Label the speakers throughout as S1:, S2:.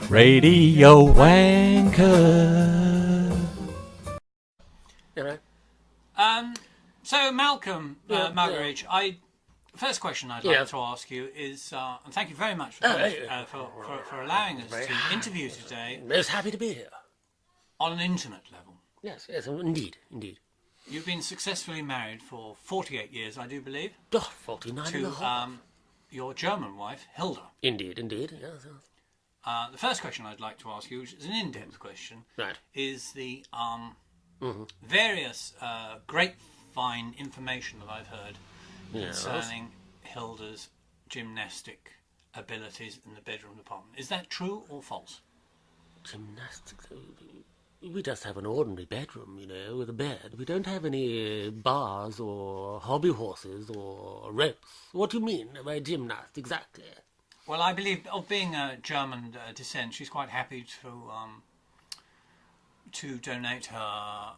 S1: Radio Wanker.
S2: So Malcolm, Margaret, first question I'd like to ask you is, and thank you very much for allowing us to interview today.
S3: Most happy to be here.
S2: On an intimate level.
S3: Yes, indeed.
S2: You've been successfully married for 48 years, I do believe.
S3: 49
S2: to
S3: and a half.
S2: Your German wife, Hilda.
S3: Indeed, yes.
S2: The first question I'd like to ask you, which is an in-depth question, is the various grapevine information that I've heard concerning Hilda's gymnastic abilities in the bedroom department. Is that true or false?
S3: Gymnastics? We just have an ordinary bedroom, with a bed. We don't have any bars or hobby horses or ropes. What do you mean by gymnast, exactly?
S2: Well, I believe, of being a German descent, she's quite happy to donate her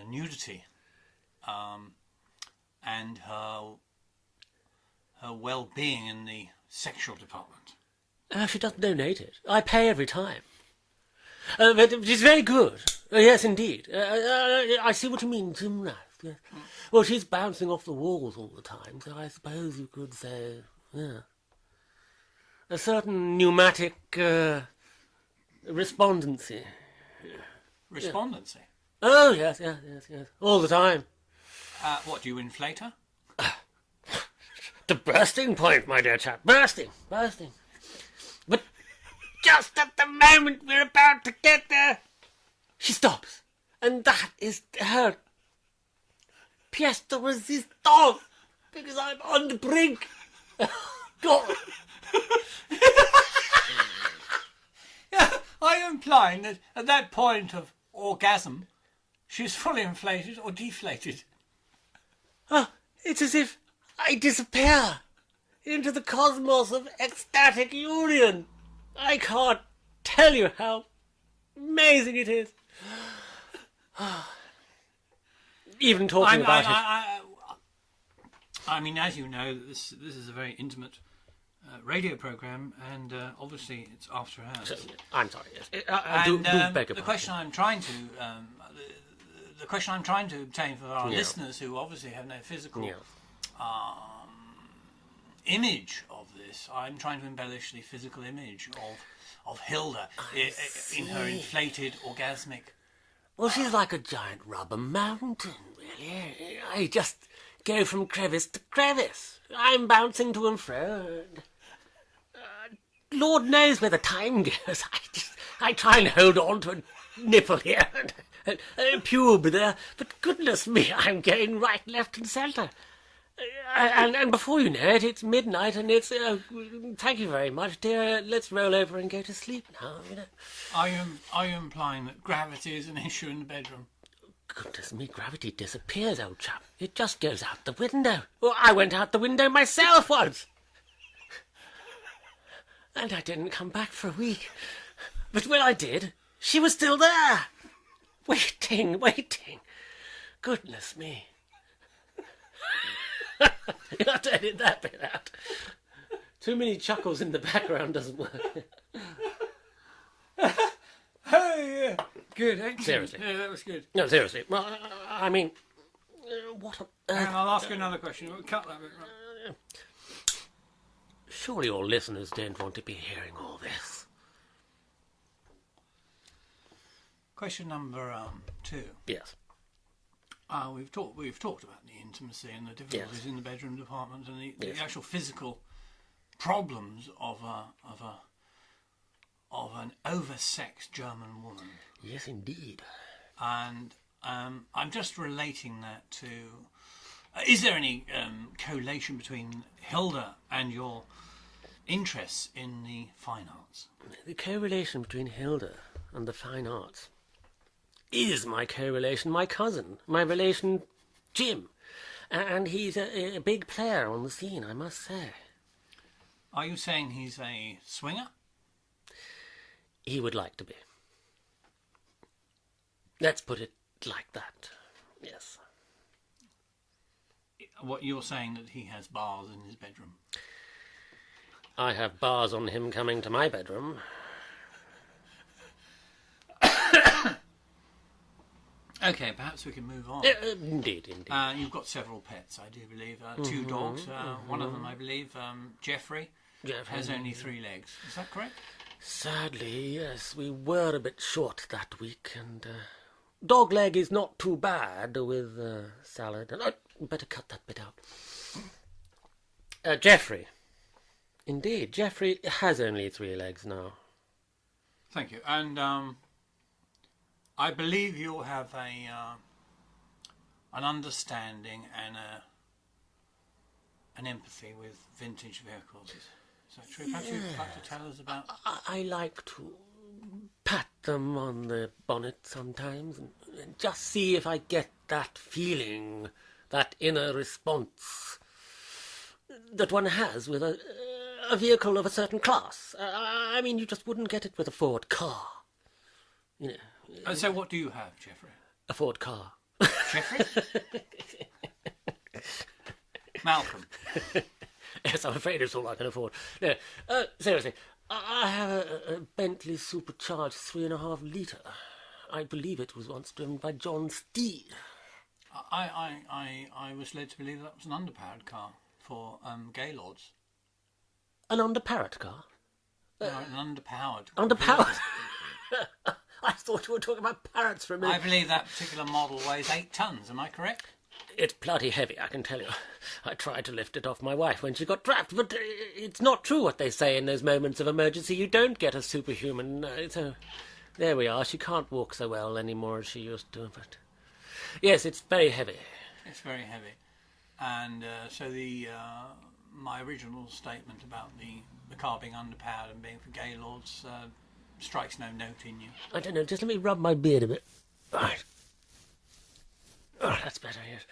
S2: nudity and her well-being in the sexual department.
S3: She doesn't donate it. I pay every time. But she's very good. Yes, indeed. I see what you mean, gymnast. Yes. Well, she's bouncing off the walls all the time, so I suppose you could say, a certain pneumatic respondency.
S2: Respondency?
S3: Yeah. Oh, yes. All the time.
S2: What, do you inflate her?
S3: The bursting point, my dear chap. Bursting. But just at the moment we're about to get there, she stops. And that is her pièce de résistance, because I'm on the brink. God.
S2: Are you implying that at that point of orgasm, she's fully inflated or deflated?
S3: It's as if I disappear into the cosmos of ecstatic union. I can't tell you how amazing it is. Even talking about it.
S2: I mean, as you know, this is a very intimate radio program, and obviously it's after hours.
S3: I'm sorry. Yes. I do beg your
S2: the question I'm trying to obtain for our listeners, who obviously have no physical image of this, I'm trying to embellish the physical image of Hilda in her inflated, orgasmic.
S3: Well, she's like a giant rubber mountain, really. I just go from crevice to crevice. I'm bouncing to and fro. Lord knows where the time goes. I try and hold on to a nipple here and a pube there, but goodness me, I'm going right, left and centre. And before you know it, it's midnight, and it's thank you very much, dear. Let's roll over and go to sleep now.
S2: Are you implying that gravity is an issue in the bedroom?
S3: Goodness me, gravity disappears, old chap. It just goes out the window. Well, I went out the window myself once, and I didn't come back for a week. But when I did, she was still there, waiting. Goodness me. You have to edit that bit out. Too many chuckles in the background doesn't work.
S2: Hey, good, excellent.
S3: Seriously.
S2: Yeah, that was good.
S3: No, seriously. Well, I mean, what on earth?
S2: And I'll ask you another question. We'll cut that bit. Right.
S3: Surely your listeners don't want to be hearing all this.
S2: Question number 2.
S3: Yes.
S2: We've talked about the intimacy and the difficulties in the bedroom department, and the actual physical problems of an oversexed German woman.
S3: Yes, indeed.
S2: And I'm just relating that to. Is there any correlation between Hilda and your interests in the fine arts?
S3: The correlation between Hilda and the fine arts is my co-relation, my cousin, my relation Jim. And he's a big player on the scene, I must say.
S2: Are you saying he's a swinger?
S3: He would like to be. Let's put it like that, yes.
S2: What you're saying, that he has bars in his bedroom?
S3: I have bars on him coming to my bedroom.
S2: Okay, perhaps we can move on.
S3: Indeed, indeed.
S2: You've got several pets, I do believe. Two dogs. One of them, I believe, Jeffrey, has only 3 legs. Is that correct?
S3: Sadly, yes, we were a bit short that week, and dog leg is not too bad with salad. And better cut that bit out. Jeffrey. Indeed, Jeffrey has only 3 legs now.
S2: Thank you. And I believe you'll have an understanding and an empathy with vintage vehicles. Is that true? Perhaps you'd like to tell us about...
S3: I like to pat them on the bonnet sometimes and just see if I get that feeling, that inner response that one has with a vehicle of a certain class. I mean, you just wouldn't get it with a Ford car. You know.
S2: And so what do you have, Jeffrey?
S3: A Ford car.
S2: Jeffrey? Malcolm.
S3: Yes, I'm afraid it's all I can afford. No, seriously, I have a Bentley supercharged 3.5 litre. I believe it was once driven by John Steele.
S2: I was led to believe that was an underpowered car for Gaylords.
S3: An underpowered car?
S2: No, an underpowered.
S3: Underpowered? I thought you were talking about parrots for a minute.
S2: I believe that particular model weighs 8 tons, am I correct?
S3: It's bloody heavy, I can tell you. I tried to lift it off my wife when she got trapped, but it's not true what they say in those moments of emergency. You don't get a superhuman. So there we are. She can't walk so well anymore as she used to, but yes, it's very heavy.
S2: It's very heavy. And so my original statement about the car being underpowered and being for Gaylords strikes no note in you.
S3: I don't know, just let me rub my beard a bit. Right. Oh, that's better, yes.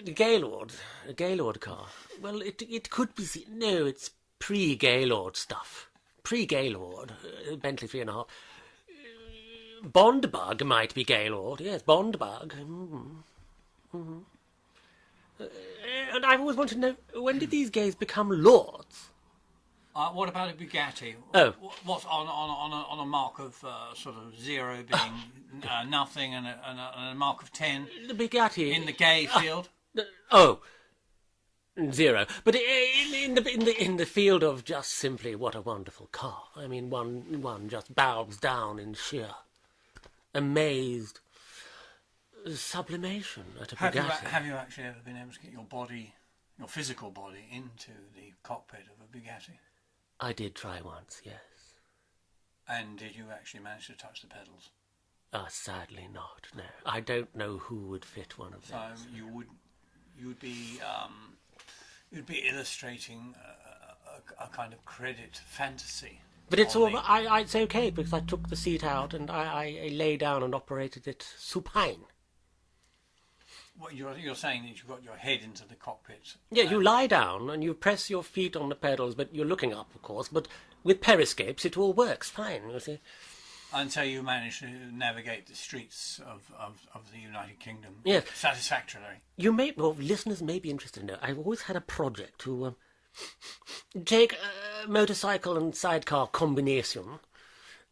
S3: The Gaylord, a Gaylord car. Well, it could be... No, it's pre-Gaylord stuff. Pre-Gaylord, Bentley 3.5. Bondbug might be Gaylord, yes, Bondbug. And I've always wanted to know, when did these gays become lords?
S2: What about a Bugatti?
S3: Oh.
S2: What's on a mark of sort of 0 being nothing and a mark of 10?
S3: The Bugatti
S2: In the gay field?
S3: 0. But in the field of just simply what a wonderful car. I mean, one just bows down in sheer amazed sublimation at a Bugatti.
S2: Have you actually ever been able to get your physical body, into the cockpit of a Bugatti?
S3: I did try once, yes.
S2: And did you actually manage to touch the pedals?
S3: Sadly not, no. I don't know who would fit one of those.
S2: So you'd be illustrating a kind of credit fantasy.
S3: But it's all it's okay because I took the seat out and I lay down and operated it supine.
S2: What you're saying that you've got your head into the cockpit.
S3: Yeah, you lie down and you press your feet on the pedals, but you're looking up, of course. But with periscopes, it all works fine, you see.
S2: And so you manage to navigate the streets of the United Kingdom satisfactorily.
S3: Listeners may be interested to know, I've always had a project to take a motorcycle and sidecar combination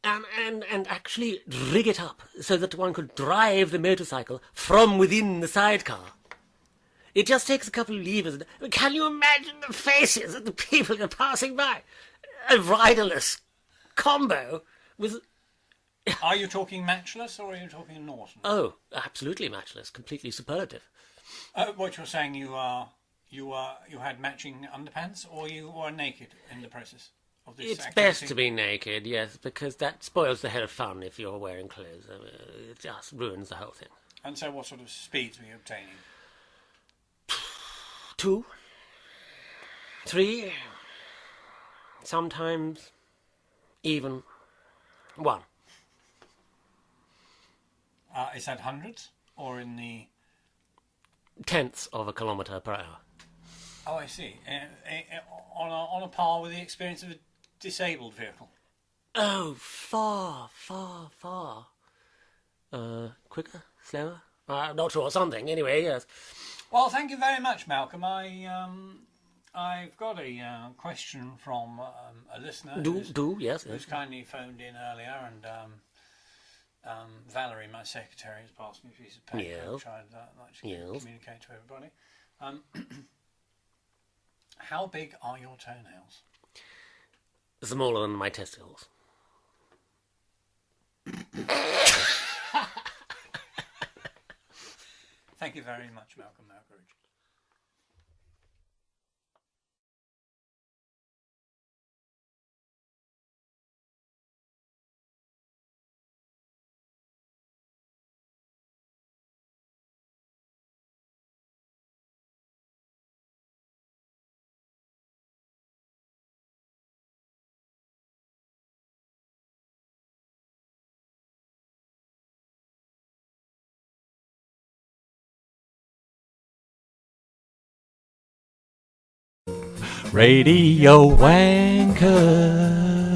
S3: and actually rig it up so that one could drive the motorcycle from within the sidecar. It just takes a couple of levers. Can you imagine the faces of the people who are passing by? A riderless combo with...
S2: Are you talking matchless or are you talking Norton?
S3: Oh, absolutely matchless, completely superlative.
S2: What you're saying, you had matching underpants, or you were naked in the process of this
S3: It's
S2: activity?
S3: best to be naked, yes, because that spoils the head of fun if you're wearing clothes. It just ruins the whole thing.
S2: And so what sort of speeds were you obtaining?
S3: 2, 3, sometimes even 1.
S2: Is that hundreds or in the...
S3: tenths of a kilometre per hour.
S2: Oh, I see. On a par with the experience of a disabled vehicle?
S3: Oh, far. Quicker? Slower? Not sure. Something. Anyway, yes.
S2: Well, thank you very much, Malcolm. I've got a question from a listener
S3: Yes.
S2: who's kindly phoned in earlier, and Valerie, my secretary, has passed me a piece of paper
S3: Yeah.
S2: which I'd like to
S3: Yeah.
S2: communicate to everybody. How big are your toenails?
S3: Smaller than my testicles.
S2: Thank you very much, Malcolm Malcourage.
S1: Radio Wanker.